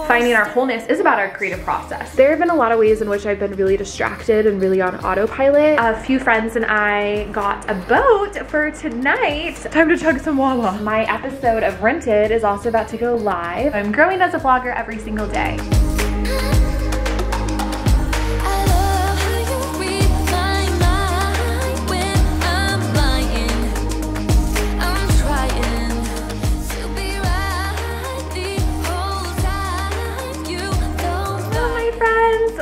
finding our wholeness is about our creative process. There have been a lot of ways in which I've been really distracted and really on autopilot. A few friends and I got a boat for tonight. Time to chug some Wawa. My episode of Rented is also about to go live. I'm growing as a vlogger every single day.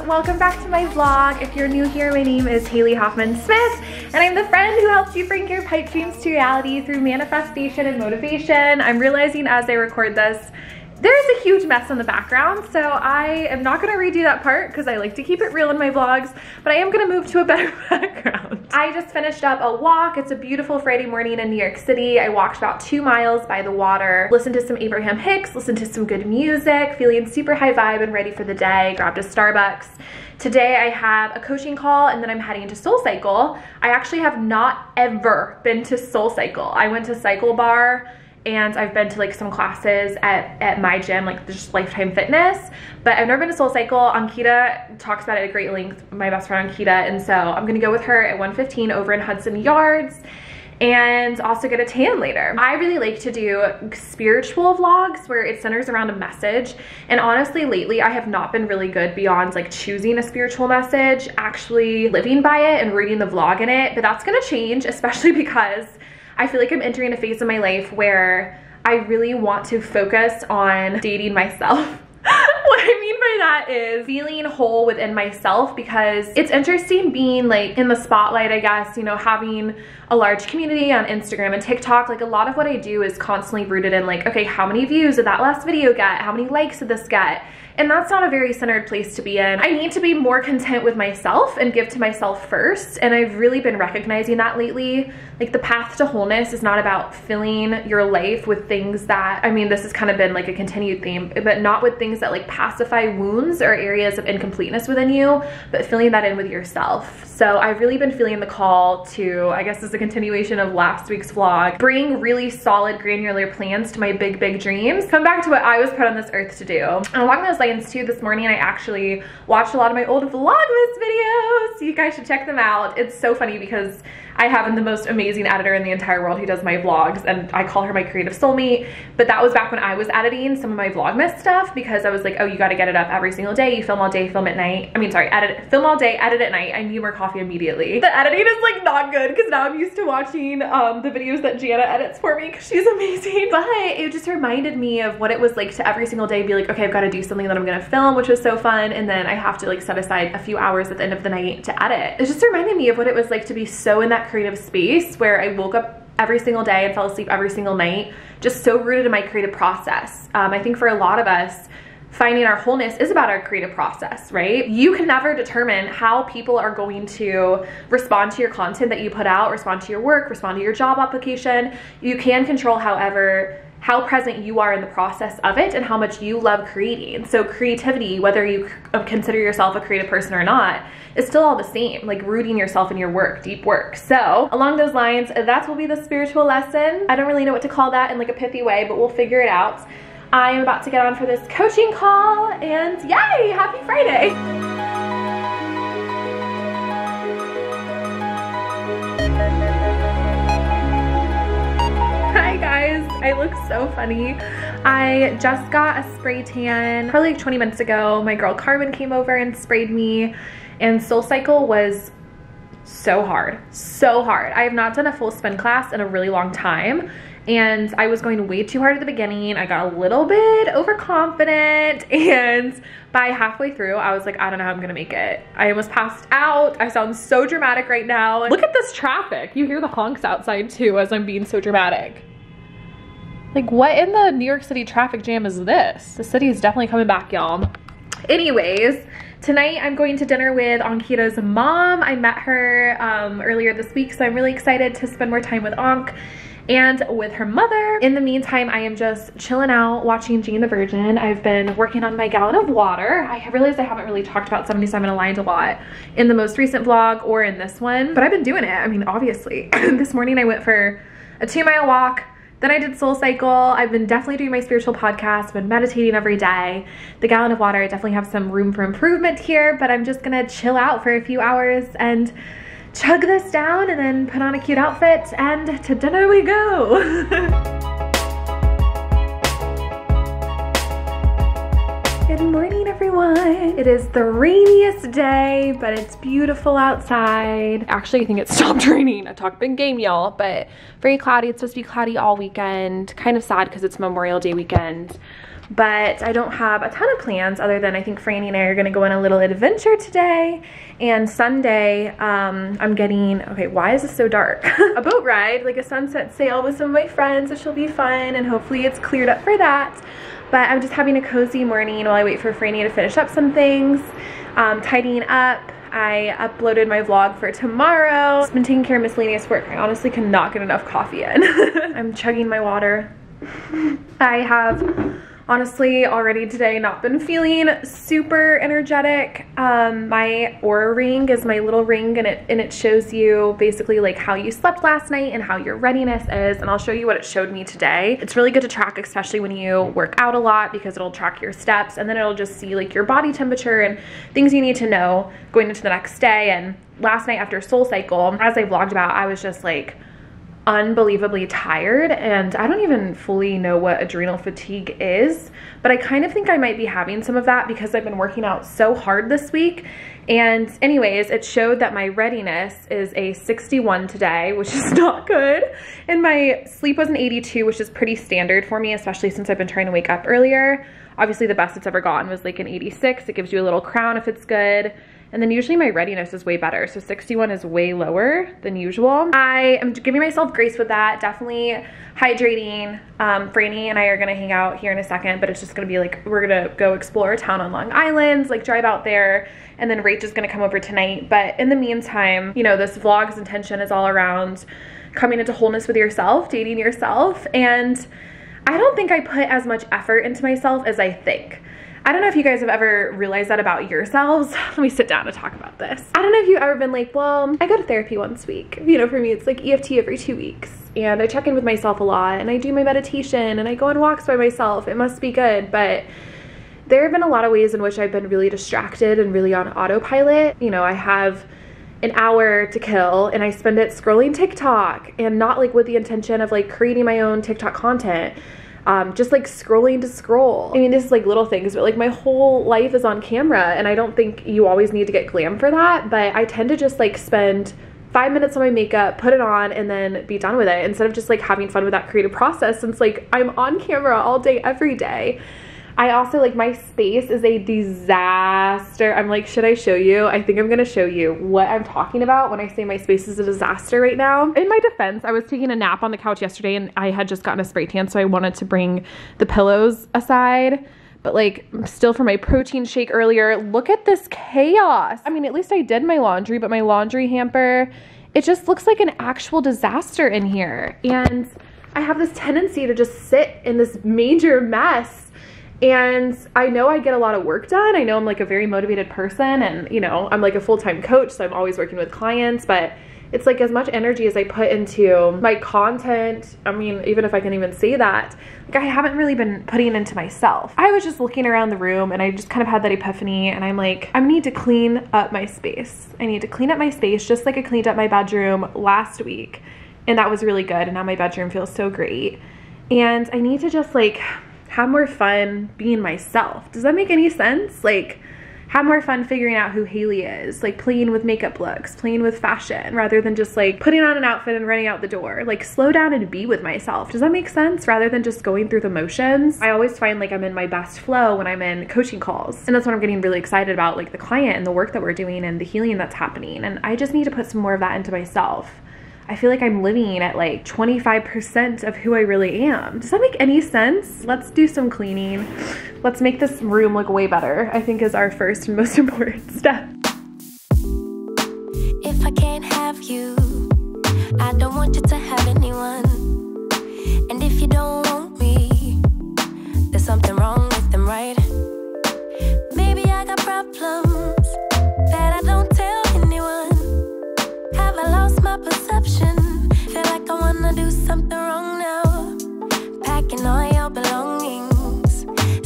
Welcome back to my vlog. If you're new here, my name is Haley Hoffman-Smith, and I'm the friend who helps you bring your pipe dreams to reality through manifestation and motivation. I'm realizing as I record this, there's a huge mess in the background, so I am not gonna redo that part because I like to keep it real in my vlogs, but I am gonna move to a better background. I just finished up a walk. It's a beautiful Friday morning in New York City. I walked about 2 miles by the water, listened to some Abraham Hicks, listened to some good music, feeling super high vibe and ready for the day, grabbed a Starbucks. Today I have a coaching call and then I'm heading to SoulCycle. I actually have not ever been to SoulCycle. I went to Cycle Bar and I've been to like some classes at my gym, like just Lifetime Fitness, but I've never been to SoulCycle. Ankita talks about it at great length, my best friend Ankita, and so I'm gonna go with her at 1:15 over in Hudson Yards and also get a tan later. I really like to do spiritual vlogs where it centers around a message, and honestly lately I have not been really good beyond like choosing a spiritual message, actually living by it and reading the vlog in it, but that's gonna change, especially because I feel like I'm entering a phase of my life where I really want to focus on dating myself. What I mean by that is feeling whole within myself, because it's interesting being like in the spotlight, I guess, you know, having a large community on Instagram and TikTok. Like a lot of what I do is constantly rooted in like, okay, how many views did that last video get? How many likes did this get? And that's not a very centered place to be in. I need to be more content with myself and give to myself first. And I've really been recognizing that lately. Like the path to wholeness is not about filling your life with things that, I mean, this has kind of been like a continued theme, but not with things that like pacify wounds or areas of incompleteness within you, but filling that in with yourself. So I've really been feeling the call to, I guess as a continuation of last week's vlog, bring really solid granular plans to my big, big dreams. Come back to what I was put on this earth to do. And along those lines too, this morning I actually watched a lot of my old Vlogmas videos, so you guys should check them out. It's so funny because I have the most amazing editor in the entire world who does my vlogs, and I call her my creative soulmate, but that was back when I was editing some of my Vlogmas stuff, because I was like, oh, you gotta get it up every single day, you film all day, film at night. I mean, sorry, film all day, edit at night. I need more coffee immediately. The editing is like not good, because now I'm used to watching the videos that Jana edits for me, because she's amazing. But it just reminded me of what it was like to every single day be like, okay, I've gotta do something that I'm gonna film, which was so fun, and then I have to like set aside a few hours at the end of the night to edit. It just reminded me of what it was like to be so in that creative space where I woke up every single day and fell asleep every single night, just so rooted in my creative process. I think for a lot of us, finding our wholeness is about our creative process, right? You can never determine how people are going to respond to your content that you put out, respond to your work, respond to your job application. You can control, however, how present you are in the process of it and how much you love creating. So creativity, whether you consider yourself a creative person or not, is still all the same, like rooting yourself in your work, deep work. So along those lines, that will be the spiritual lesson. I don't really know what to call that in like a pithy way, but we'll figure it out. I am about to get on for this coaching call, and yay, happy Friday. Hi guys, I look so funny. I just got a spray tan probably like 20 minutes ago. My girl Carmen came over and sprayed me, and SoulCycle was so hard, so hard. I have not done a full spin class in a really long time, and I was going way too hard at the beginning. I got a little bit overconfident, and by halfway through, I was like, I don't know how I'm gonna make it. I almost passed out. I sound so dramatic right now. Look at this traffic. You hear the honks outside too as I'm being so dramatic. Like, what in the New York City traffic jam is this? The city is definitely coming back, y'all. Anyways, tonight I'm going to dinner with Ankita's mom. I met her earlier this week, so I'm really excited to spend more time with Ank and with her mother. In the meantime, I am just chilling out watching Jane the Virgin. I've been working on my gallon of water. I realized I haven't really talked about 77 Aligned a lot in the most recent vlog or in this one, but I've been doing it. I mean, obviously. This morning I went for a 2-mile walk, Then I did Soul Cycle. I've been definitely doing my spiritual podcast. I've been meditating every day. The gallon of water, I definitely have some room for improvement here, but I'm just gonna chill out for a few hours and chug this down and then put on a cute outfit and to dinner we go. Good morning, everyone. It is the rainiest day, but it's beautiful outside. Actually, I think it stopped raining. I talked big game, y'all, but very cloudy. It's supposed to be cloudy all weekend. Kind of sad because it's Memorial Day weekend, but I don't have a ton of plans other than I think Franny and I are gonna go on a little adventure today. And Sunday, I'm getting, okay, why is this so dark? A boat ride, like a sunset sail with some of my friends, which will be fun, and hopefully it's cleared up for that. But I'm just having a cozy morning while I wait for Franny to finish up some things, tidying up. I uploaded my vlog for tomorrow. Just been taking care of miscellaneous work. I honestly cannot get enough coffee in. I'm chugging my water. I have honestly already today not been feeling super energetic. My Aura ring is my little ring, and it shows you basically like how you slept last night and how your readiness is, and I'll show you what it showed me today. It's really good to track, especially when you work out a lot, because it'll track your steps and then it'll just see like your body temperature and things you need to know going into the next day. And last night after Soul Cycle, as I vlogged about, I was just like unbelievably tired, and I don't even fully know what adrenal fatigue is, but I kind of think I might be having some of that because I've been working out so hard this week. And anyways, it showed that my readiness is a 61 today, which is not good, and my sleep was an 82, which is pretty standard for me, especially since I've been trying to wake up earlier. Obviously the best it's ever gotten was like an 86. It gives you a little crown if it's good. And then usually my readiness is way better. So 61 is way lower than usual. I am giving myself grace with that. Definitely hydrating. Franny and I are gonna hang out here in a second, but it's just gonna be like, we're gonna go explore a town on Long Island, like drive out there. And then Rach is gonna come over tonight. But in the meantime, you know, this vlog's intention is all around coming into wholeness with yourself, dating yourself. And I don't think I put as much effort into myself as I think. I don't know if you guys have ever realized that about yourselves. Let me sit down and talk about this. I don't know if you've ever been like, well, I go to therapy once a week. You know, for me, it's like EFT every 2 weeks. And I check in with myself a lot, and I do my meditation, and I go on walks by myself. It must be good. But there have been a lot of ways in which I've been really distracted and really on autopilot. You know, I have an hour to kill and I spend it scrolling TikTok, and not like with the intention of like creating my own TikTok content. Just like scrolling to scroll. I mean, this is like little things, but like my whole life is on camera, and I don't think you always need to get glam for that, but I tend to just like spend 5 minutes on my makeup, put it on, and then be done with it, instead of just like having fun with that creative process, since like I'm on camera all day, every day. I also, like, my space is a disaster. I'm like, should I show you? I think I'm gonna show you what I'm talking about when I say my space is a disaster right now. In my defense, I was taking a nap on the couch yesterday, and I had just gotten a spray tan, so I wanted to bring the pillows aside. But like, still for my protein shake earlier, look at this chaos. I mean, at least I did my laundry, but my laundry hamper, it just looks like an actual disaster in here. And I have this tendency to just sit in this major mess. And I know I get a lot of work done. I know I'm like a very motivated person, and you know, I'm like a full-time coach, so I'm always working with clients, but it's like as much energy as I put into my content, I mean, even if I can even say that, like I haven't really been putting into myself. I was just looking around the room, and I just kind of had that epiphany, and I'm like, I need to clean up my space. I need to clean up my space just like I cleaned up my bedroom last week, and that was really good, and now my bedroom feels so great. And I need to just like have more fun being myself. Does that make any sense? Like, have more fun figuring out who Haley is, like playing with makeup looks, playing with fashion, rather than just like putting on an outfit and running out the door. Like, slow down and be with myself. Does that make sense? Rather than just going through the motions. I always find like I'm in my best flow when I'm in coaching calls, and that's what I'm getting really excited about, like the client and the work that we're doing and the healing that's happening. And I just need to put some more of that into myself. I feel like I'm living at like 25% of who I really am. Does that make any sense? Let's do some cleaning. Let's make this room look way better, I think is our first and most important step. If I can't have you, I don't want you to have anyone. And if you don't want me, there's something wrong with them, right? Maybe I got problems that I don't tell anyone. Have I lost my perception? Feel like I wanna do something wrong now. taking all your belongings.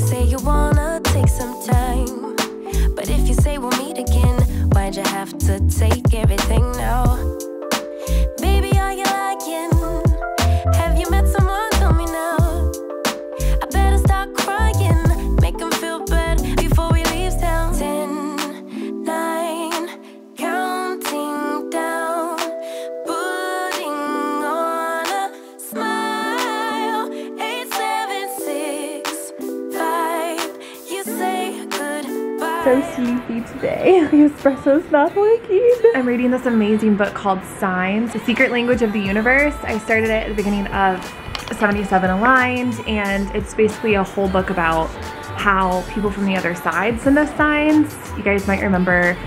Say you wanna take some time, but if you say we'll meet again, why'd you have to take everything now? Baby, are you lying? Have you met someone? Tell me now. I better start crying, make them feel bad before we leave town. 10, 9, counting down, putting on a smile. 8, 7, 6, 5, you say goodbye. So sleepy today. The espresso's not working. I'm reading this amazing book called Signs, The Secret Language of the Universe. I started it at the beginning of 77 Aligned, and it's basically a whole book about how people from the other side send us signs. You guys might remember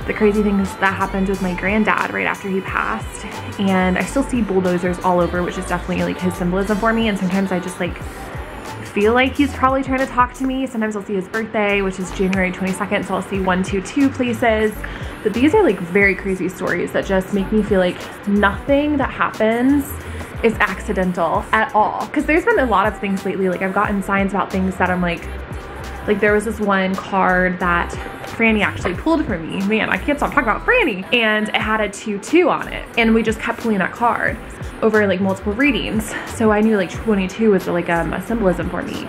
the crazy things that happened with my granddad right after he passed, and I still see bulldozers all over, which is definitely like his symbolism for me, and sometimes I just like feel like he's probably trying to talk to me. Sometimes I'll see his birthday, which is January 22nd, so I'll see 122 places. But these are like very crazy stories that just make me feel like nothing that happens is accidental at all. Because there's been a lot of things lately, like I've gotten signs about things that I'm like there was this one card that Franny actually pulled for me. Man, I can't stop talking about Franny. And it had a 2-2 on it. And we just kept pulling that card over like multiple readings. So I knew like 22 was like a symbolism for me.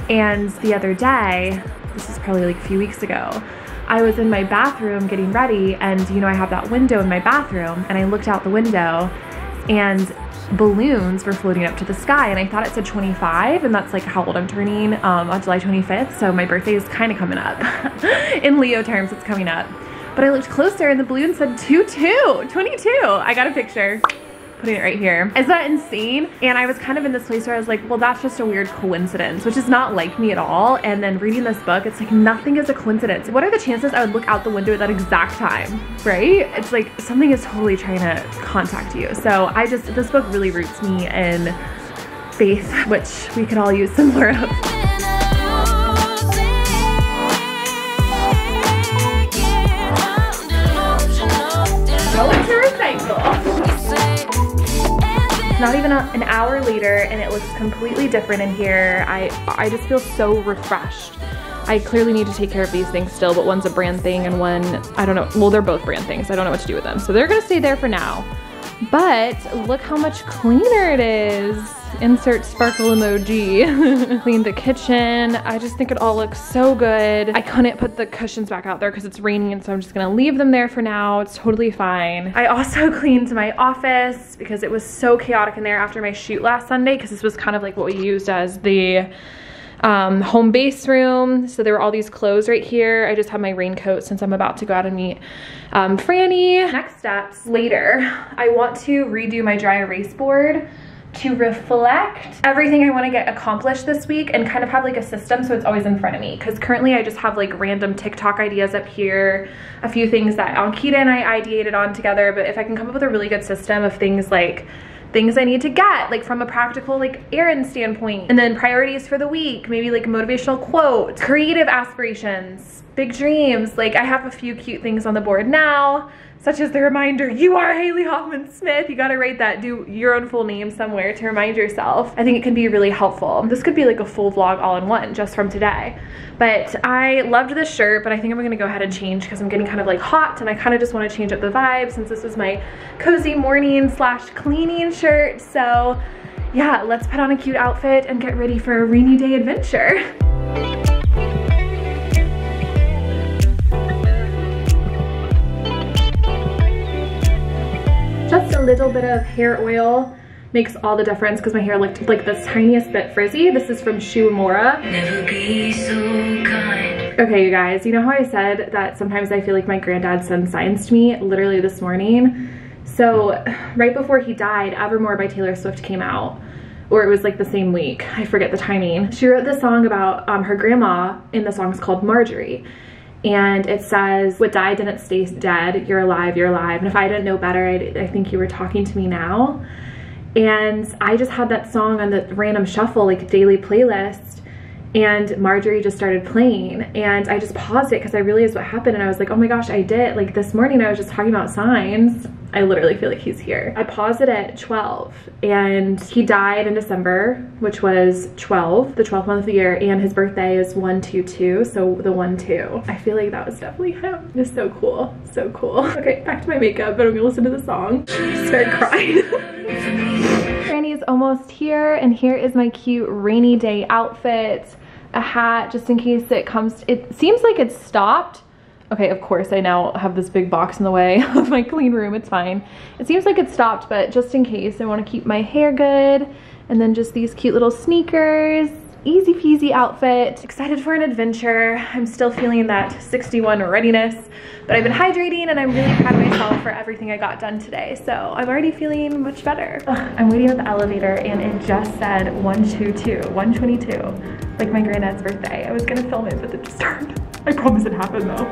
And the other day, this is probably like a few weeks ago, I was in my bathroom getting ready, and you know I have that window in my bathroom, and I looked out the window and balloons were floating up to the sky, and I thought it said 25, and that's like how old I'm turning on July 25th, so my birthday is kind of coming up. In Leo terms, it's coming up. But I looked closer and the balloon said 22. I got a picture. Putting it right here. Is that insane? And I was kind of in this place where I was like, well, that's just a weird coincidence, which is not like me at all. And then reading this book, it's like nothing is a coincidence. What are the chances I would look out the window at that exact time, right? It's like something is totally trying to contact you. So this book really roots me in faith, which we could all use some more of. Going to recycle. Not even an hour later, and it looks completely different in here. I just feel so refreshed. I clearly need to take care of these things still, but one's a brand thing and one, I don't know, well, they're both brand things. I don't know what to do with them. So they're gonna stay there for now. But look how much cleaner it is. Insert sparkle emoji. Cleaned the kitchen. I just think it all looks so good. I couldn't put the cushions back out there because it's raining, and so I'm just gonna leave them there for now. It's totally fine. I also cleaned my office because it was so chaotic in there after my shoot last Sunday, because this was kind of like what we used as the home base room. So there were all these clothes right here. I just have my raincoat since I'm about to go out and meet Franny. Next steps later, I want to redo my dry erase board to reflect everything I want to get accomplished this week and kind of have like a system so it's always in front of me, because currently I just have like random TikTok ideas up here, a few things that Ankita and I ideated on together. But if I can come up with a really good system of things like things I need to get, like from a practical like errand standpoint, and then priorities for the week, maybe like motivational quote, creative aspirations, big dreams. Like I have a few cute things on the board now, such as the reminder, you are Haley Hoffman Smith. You gotta write that, do your own full name somewhere to remind yourself. I think it can be really helpful. This could be like a full vlog all in one just from today. But I loved this shirt, but I think I'm gonna go ahead and change because I'm getting kind of like hot, and I kind of just wanna change up the vibe since this is my cozy morning / cleaning shirt. So yeah, let's put on a cute outfit and get ready for a rainy day adventure. Just a little bit of hair oil makes all the difference because my hair looked like the tiniest bit frizzy. This is from Shuamora. Never be so kind. Okay, you guys, you know how I said that sometimes I feel like my granddad sends signs to me? Literally this morning. So right before he died, Evermore by Taylor Swift came out. Or it was like the same week. I forget the timing. She wrote this song about her grandma, and the song's called Marjorie. And it says, what died didn't stay dead, you're alive, and if I didn't know better, I think you were talking to me now. And I just had that song on the random shuffle, like daily playlist, and Marjorie just started playing, and I just paused it because I realized what happened, and I was like, oh my gosh, I did, like this morning I was just talking about signs, I literally feel like he's here. I paused it at 12 and he died in December, which was 12, the 12th month of the year, and his birthday is 122, so the 1-2. I feel like that was definitely him. It's so cool, so cool. Okay, back to my makeup, but I'm gonna listen to the song. Start crying. Granny is almost here, and here is my cute rainy day outfit. A hat, just in case it comes, it seems like it's stopped. Okay, of course I now have this big box in the way of my clean room, it's fine. It seems like it's stopped, but just in case, I wanna keep my hair good. And then just these cute little sneakers, easy peasy outfit. Excited for an adventure. I'm still feeling that 61 readiness, but I've been hydrating and I'm really proud of myself for everything I got done today. So I'm already feeling much better. I'm waiting at the elevator and it just said 122, like my granddad's birthday. I was gonna film it, but it just turned. I promise it happened though.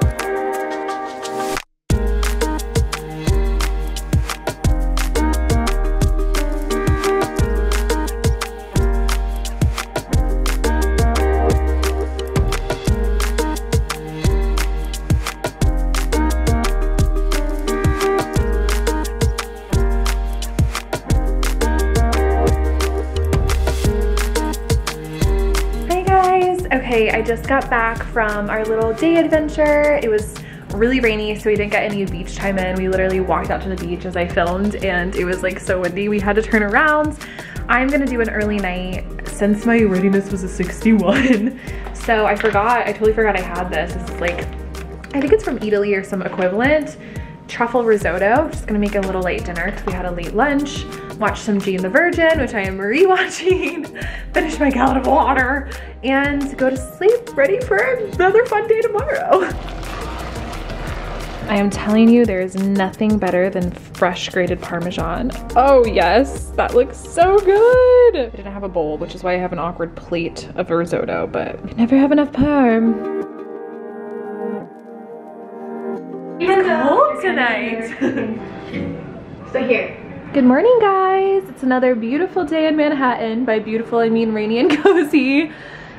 Okay, I just got back from our little day adventure. It was really rainy, so we didn't get any beach time in. We literally walked out to the beach as I filmed, and it was like so windy. We had to turn around. I'm gonna do an early night since my readiness was a 61. So I totally forgot I had this. This is like, I think it's from Italy or some equivalent. Truffle risotto. Just gonna make a little late dinner because we had a late lunch. Watch some Jane the Virgin, which I am rewatching. Finish my gallon of water and go to sleep, ready for another fun day tomorrow. I am telling you, there is nothing better than fresh grated Parmesan. Oh yes, that looks so good. I didn't have a bowl, which is why I have an awkward plate of risotto, but I never have enough parm. It's cold tonight. So here. Good morning, guys. It's another beautiful day in Manhattan. By beautiful, I mean rainy and cozy.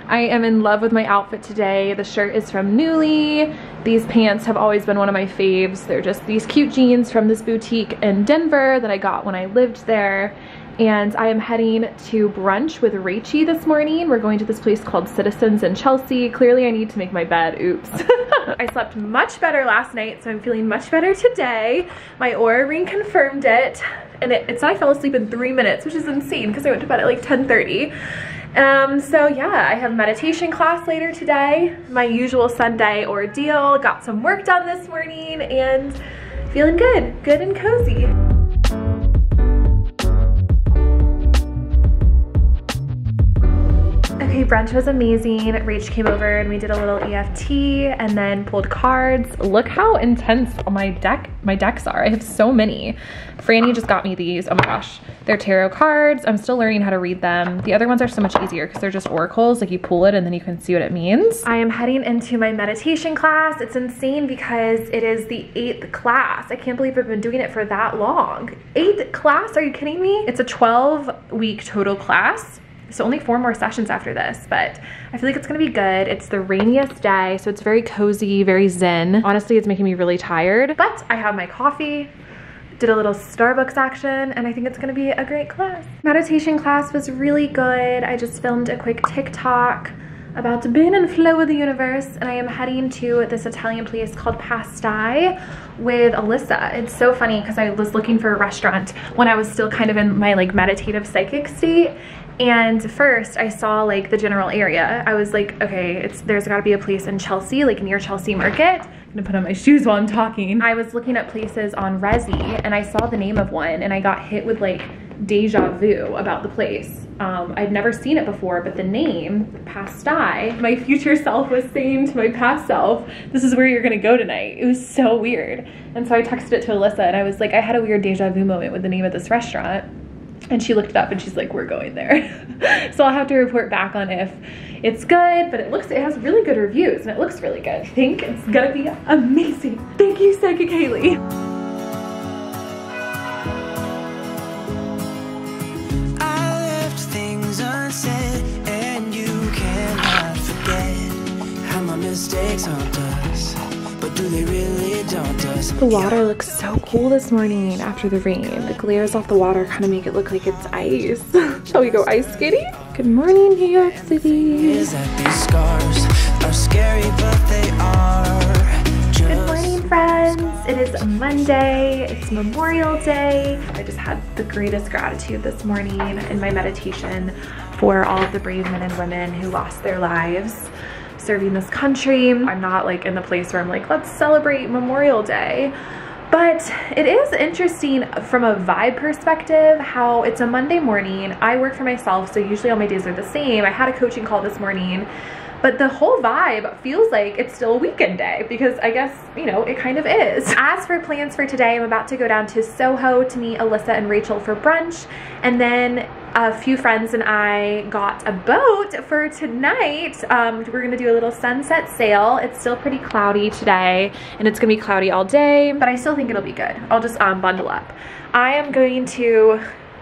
I am in love with my outfit today. The shirt is from Nuuly. These pants have always been one of my faves. They're just these cute jeans from this boutique in Denver that I got when I lived there. And I am heading to brunch with Rachie this morning. We're going to this place called Citizens in Chelsea. Clearly I need to make my bed, oops. I slept much better last night, so I'm feeling much better today. My Oura ring confirmed it, and it said I fell asleep in 3 minutes, which is insane because I went to bed at like 10:30. So yeah, I have meditation class later today. My usual Sunday ordeal. Got some work done this morning and feeling good and cozy. Okay, brunch was amazing. Rach came over and we did a little EFT and then pulled cards. Look how intense my decks are. I have so many. Franny just got me these. Oh my gosh. They're tarot cards. I'm still learning how to read them. The other ones are so much easier because they're just oracles. Like you pull it and then you can see what it means. I am heading into my meditation class. It's insane because it is the 8th class. I can't believe I've been doing it for that long. 8th class? Are you kidding me? It's a 12-week total class. So only 4 more sessions after this, but I feel like it's gonna be good. It's the rainiest day, so it's very cozy, very zen. Honestly, it's making me really tired, but I have my coffee, did a little Starbucks action, and I think it's gonna be a great class. Meditation class was really good. I just filmed a quick TikTok about being in flow with the universe, and I am heading to this Italian place called Pastai with Alyssa. It's so funny because I was looking for a restaurant when I was still kind of in my like meditative psychic state. And first I saw like the general area. I was like, okay, there's gotta be a place in Chelsea, like near Chelsea Market. I'm gonna put on my shoes while I'm talking. I was looking at places on Resi and I saw the name of one and I got hit with like deja vu about the place. I'd never seen it before, but the name, Pastai, my future self was saying to my past self, this is where you're gonna go tonight. It was so weird. And so I texted it to Alyssa and I was like, I had a weird deja vu moment with the name of this restaurant. And she looked it up and she's like, we're going there. So I'll have to report back on if it's good, but it has really good reviews and it looks really good. I think it's gonna be amazing. Thank you, Psychic Haley. I left things unsaid and you cannot forget how my mistakes haunt us. But do they really daunt us? The water looks so cool this morning after the rain. The glares off the water kind of make it look like it's ice. Shall we go ice skating? Good morning, New York City. Is that these scars are scary, but they are just... Good morning, friends. It is Monday. It's Memorial Day. I just had the greatest gratitude this morning in my meditation for all of the brave men and women who lost their lives serving this country. I'm not like in the place where I'm like, let's celebrate Memorial Day. But it is interesting from a vibe perspective how it's a Monday morning. I work for myself, so usually all my days are the same. I had a coaching call this morning, but the whole vibe feels like it's still a weekend day because I guess, you know, it kind of is. As for plans for today, I'm about to go down to SoHo to meet Alyssa and Rachel for brunch. And then a few friends and I got a boat for tonight. We're gonna do a little sunset sail. It's still pretty cloudy today and it's gonna be cloudy all day, but I still think it'll be good. I'll just bundle up. I am going to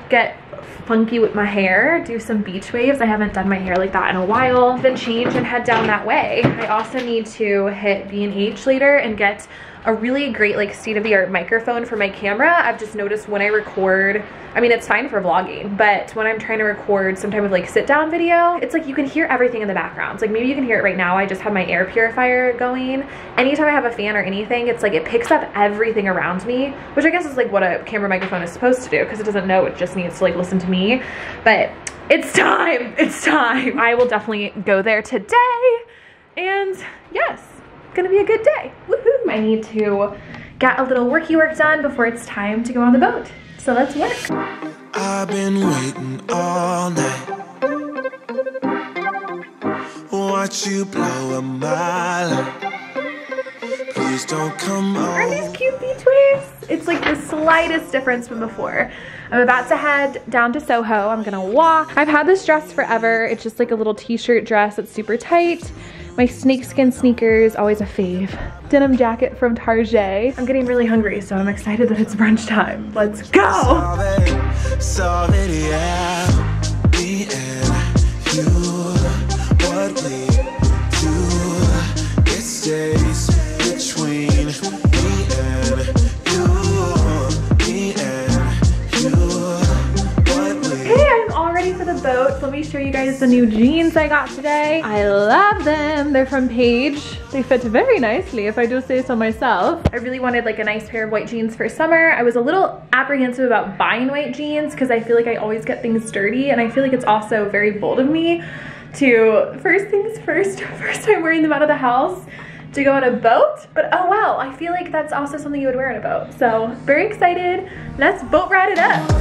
get funky with my hair, do some beach waves. I haven't done my hair like that in a while. Then change and head down that way. I also need to hit B&H later and get a really great like state-of-the-art microphone for my camera. I've just noticed when I record, I mean it's fine for vlogging, but when I'm trying to record some type of like sit-down video, it's like you can hear everything in the background. It's like maybe you can hear it right now. I just have my air purifier going. Anytime I have a fan or anything, it's like it picks up everything around me, which I guess is like what a camera microphone is supposed to do because it doesn't know, it just needs to like listen to me. But it's time, it's time. I will definitely go there today and yes, gonna be a good day. Woohoo! I need to get a little worky work done before it's time to go on the boat. So let's work. I've been waiting all night. Watch you blow a mile. Please don't come on. Are these cute beach waves? It's like the slightest difference from before. I'm about to head down to SoHo. I'm gonna walk. I've had this dress forever. It's just like a little t-shirt dress. It's super tight. My snakeskin sneakers, always a fave. Denim jacket from Target. I'm getting really hungry, so I'm excited that it's brunch time. Let's go! Solve it, yeah. Me and you, what we do, it stays between me and you, me and you, what we... Hey, I'm all ready for the boat. So let me show you guys the new jeans I got today. I love them. They're from Paige. They fit very nicely, if I do say so myself. I really wanted like a nice pair of white jeans for summer. I was a little apprehensive about buying white jeans because I feel like I always get things dirty, and I feel like it's also very bold of me to, first things first, first time wearing them out of the house, to go on a boat. But oh well, I feel like that's also something you would wear on a boat. So very excited. Let's boat ride it up.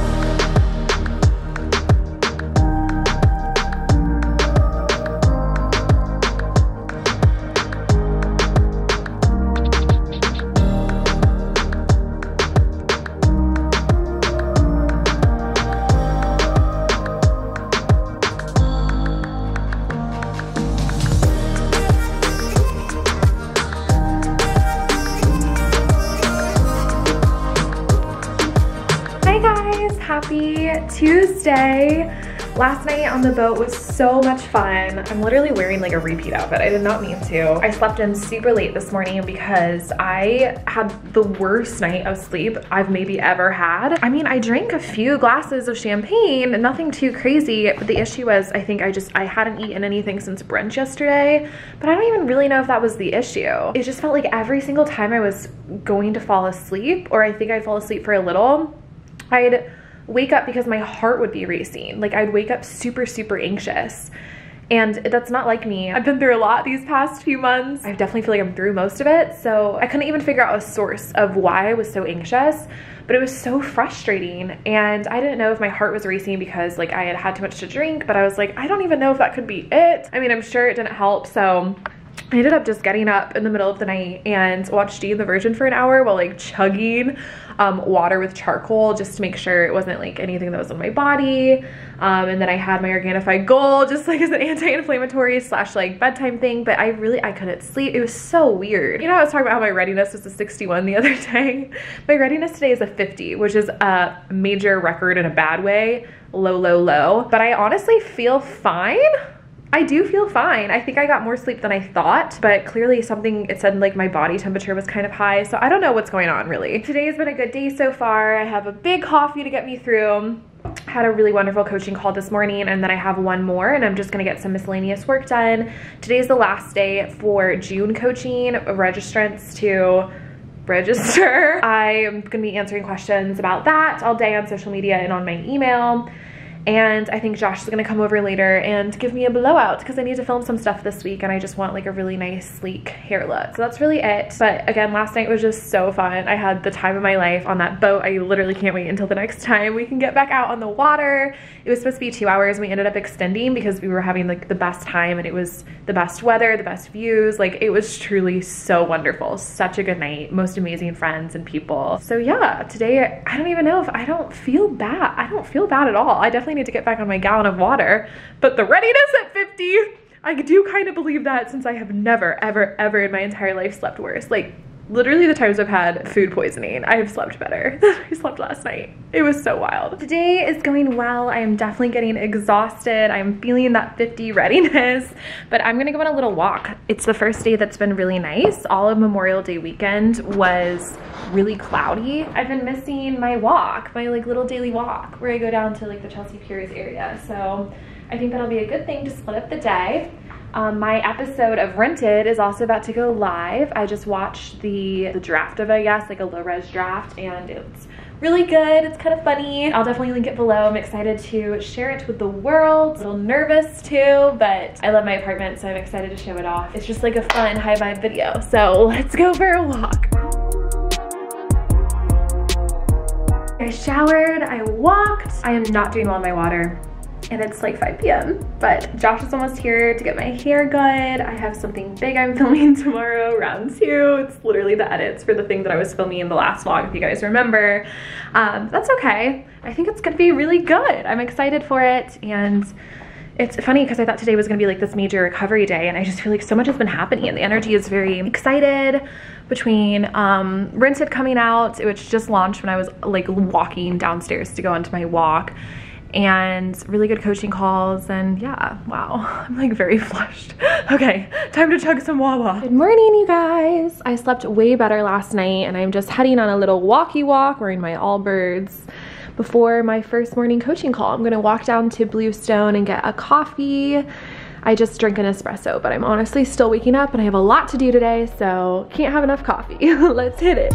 Happy Tuesday. Last night on the boat was so much fun. I'm literally wearing like a repeat outfit. I did not mean to. I slept in super late this morning because I had the worst night of sleep I've maybe ever had. I mean, I drank a few glasses of champagne, nothing too crazy, but the issue was I think I hadn't eaten anything since brunch yesterday, but I don't even really know if that was the issue. It just felt like every single time I was going to fall asleep, or I think I'd fall asleep for a little, I'd wake up because my heart would be racing. Like I'd wake up super, super anxious. And that's not like me. I've been through a lot these past few months. I definitely feel like I'm through most of it. So I couldn't even figure out a source of why I was so anxious, but it was so frustrating. And I didn't know if my heart was racing because like I had had too much to drink, but I was like, I don't even know if that could be it. I mean, I'm sure it didn't help. So I ended up just getting up in the middle of the night and watched Jane the Virgin for an hour while like chugging water with charcoal just to make sure it wasn't like anything that was on my body. And then I had my Organifi Gold just like as an anti-inflammatory / like bedtime thing, but I couldn't sleep. It was so weird. You know, I was talking about how my readiness was a 61 the other day. My readiness today is a 50, which is a major record in a bad way. Low, low, low. But I honestly feel fine. I do feel fine. I think I got more sleep than I thought, but clearly it said like my body temperature was kind of high, so I don't know what's going on really. Today's been a good day so far. I have a big coffee to get me through. Had a really wonderful coaching call this morning, and then I have one more, and I'm just gonna get some miscellaneous work done. Today's the last day for June coaching, registrants to register. I am gonna be answering questions about that all day on social media and on my email. And I think Josh is gonna come over later and give me a blowout because I need to film some stuff this week and I just want like a really nice sleek hair look. So that's really it. But again, last night was just so fun. I had the time of my life on that boat. I literally can't wait until the next time we can get back out on the water. It was supposed to be 2 hours. We ended up extending because we were having like the best time, and it was the best weather, the best views. Like it was truly so wonderful. Such a good night. Most amazing friends and people. So yeah, today I don't even know if I don't feel bad. I don't feel bad at all. I definitely need to get back on my gallon of water, but the readiness at 50, I do kind of believe that, since I have never ever in my entire life slept worse. Like literally the times I've had food poisoning, I have slept better than I slept last night. It was so wild. Today is going well. I am definitely getting exhausted. I'm feeling that 50 readiness, but I'm gonna go on a little walk. It's the first day that's been really nice. All of Memorial Day weekend was really cloudy. I've been missing my walk, my like little daily walk where I go down to like the Chelsea Piers area. So I think that'll be a good thing to split up the day. My episode of Rented is also about to go live. I just watched the draft of it, I guess, like a low-res draft, and it's really good. It's kind of funny. I'll definitely link it below. I'm excited to share it with the world. A little nervous too, but I love my apartment, so I'm excited to show it off. It's just like a fun high vibe video. So let's go for a walk. I showered, I walked. I am not doing well on my water, and it's like 5 p.m. but Josh is almost here to get my hair good. I have something big I'm filming tomorrow, round 2. It's literally the edits for the thing that I was filming in the last vlog, if you guys remember. That's okay. I think it's gonna be really good. I'm excited for it, and it's funny because I thought today was gonna be like this major recovery day, and I just feel like so much has been happening and the energy is very excited between Rented coming out, which just launched when I was like walking downstairs to go onto my walk, and really good coaching calls, and yeah, wow, I'm like very flushed. Okay, time to chug some Wawa. Good morning, you guys. I slept way better last night, and I'm just heading on a little walkie walk wearing my Allbirds before my first morning coaching call. I'm gonna walk down to Bluestone and get a coffee. I just drank an espresso, but I'm honestly still waking up and I have a lot to do today, so can't have enough coffee. Let's hit it.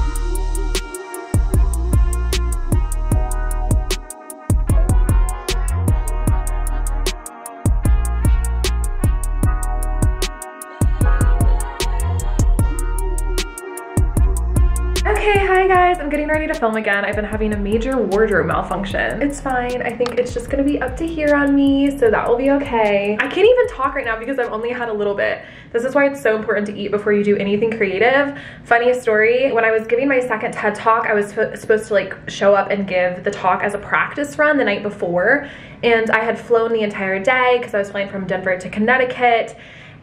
Okay, hi guys, I'm getting ready to film again. I've been having a major wardrobe malfunction. It's fine. I think it's just gonna be up to here on me, so that will be okay. I can't even talk right now because I've only had a little bit. This is why it's so important to eat before you do anything creative. Funny story, when I was giving my second TED Talk, I was supposed to like show up and give the talk as a practice run the night before, and I had flown the entire day because I was flying from Denver to Connecticut,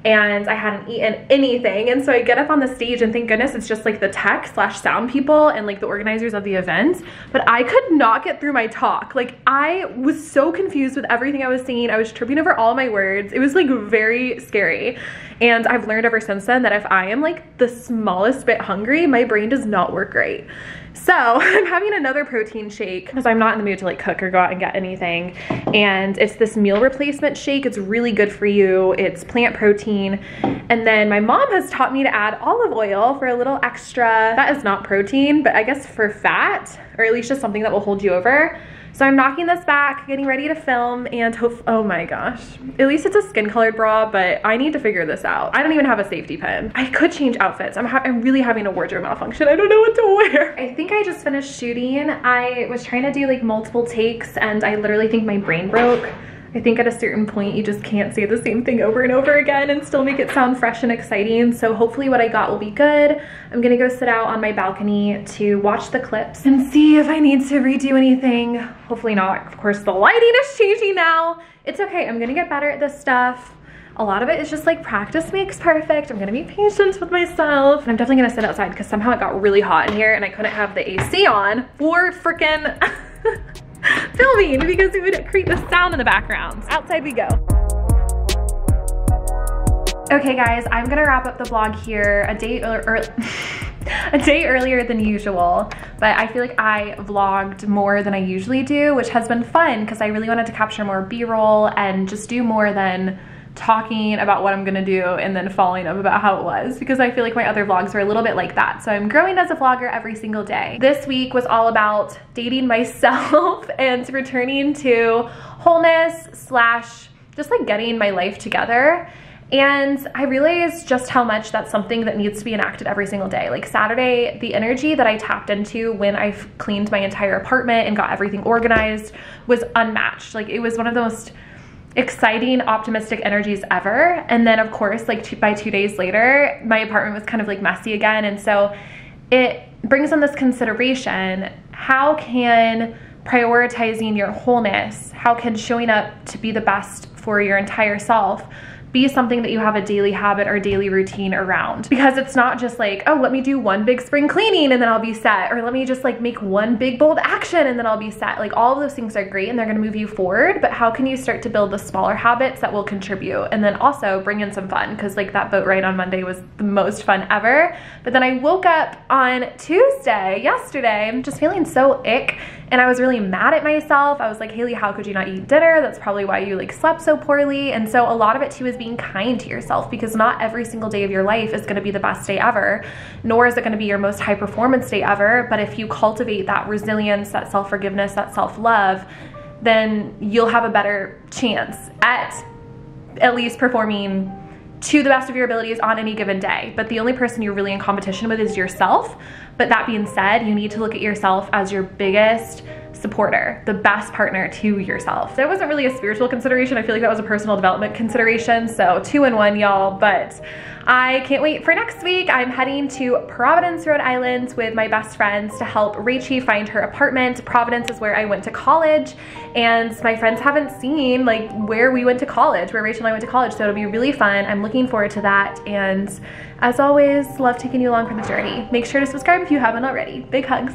and I hadn't eaten anything. And so I get up on the stage, and thank goodness it's just like the tech / sound people and like the organizers of the event, but I could not get through my talk. Like I was so confused with everything I was saying. I was tripping over all my words. It was like very scary. And I've learned ever since then that if I am like the smallest bit hungry, my brain does not work great. So I'm having another protein shake because I'm not in the mood to like cook or go out and get anything. And it's this meal replacement shake. It's really good for you. It's plant protein. And then my mom has taught me to add olive oil for a little extra. That is not protein, but I guess for fat, or at least just something that will hold you over. So I'm knocking this back, getting ready to film, and oh my gosh. At least it's a skin colored bra, but I need to figure this out. I don't even have a safety pin. I could change outfits. I'm really having a wardrobe malfunction. I don't know what to wear. I think I just finished shooting. I was trying to do like multiple takes, and I literally think my brain broke. I think at a certain point you just can't say the same thing over and over again and still make it sound fresh and exciting. So hopefully what I got will be good. I'm gonna go sit out on my balcony to watch the clips and see if I need to redo anything. Hopefully not. Of course, the lighting is changing now. It's okay, I'm gonna get better at this stuff. A lot of it is just like practice makes perfect. I'm gonna be patient with myself. And I'm definitely gonna sit outside because somehow it got really hot in here and I couldn't have the AC on for frickin' filming because it would create the sound in the background. Outside we go. Okay guys, I'm gonna wrap up the vlog here a day earlier than usual, but I feel like I vlogged more than I usually do, which has been fun because I really wanted to capture more B-roll and just do more than talking about what I'm gonna do and then following up about how it was, because I feel like my other vlogs are a little bit like that. So I'm growing as a vlogger every single day. This week was all about dating myself and returning to wholeness slash just like getting my life together. And I realized just how much that's something that needs to be enacted every single day. Like Saturday, the energy that I tapped into when I cleaned my entire apartment and got everything organized was unmatched. Like it was one of the most exciting, optimistic energies ever. And then of course, like by 2 days later, my apartment was kind of like messy again. And so it brings on this consideration, how can prioritizing your wholeness, how can showing up to be the best for your entire self be something that you have a daily habit or daily routine around? Because it's not just like, oh, let me do one big spring cleaning and then I'll be set, or let me just like make one big bold action and then I'll be set. Like all of those things are great and they're gonna move you forward, but how can you start to build the smaller habits that will contribute and then also bring in some fun? Because like that boat ride on Monday was the most fun ever. But then I woke up on Tuesday, yesterday, just feeling so ick, and I was really mad at myself. I was like, Haley, how could you not eat dinner? That's probably why you like slept so poorly. And so a lot of it too is being kind to yourself, because not every single day of your life is gonna be the best day ever, nor is it gonna be your most high performance day ever. But if you cultivate that resilience, that self-forgiveness, that self-love, then you'll have a better chance at least performing to the best of your abilities on any given day. But the only person you're really in competition with is yourself. But that being said, you need to look at yourself as your biggest supporter, the best partner to yourself. That wasn't really a spiritual consideration. I feel like that was a personal development consideration. So 2 in 1, y'all. But I can't wait for next week. I'm heading to Providence, Rhode Island with my best friends to help Rachie find her apartment. Providence is where I went to college, and my friends haven't seen like where we went to college, where Rachel and I went to college. So it'll be really fun. I'm looking forward to that. And as always, love taking you along for the journey. Make sure to subscribe if you haven't already. Big hugs.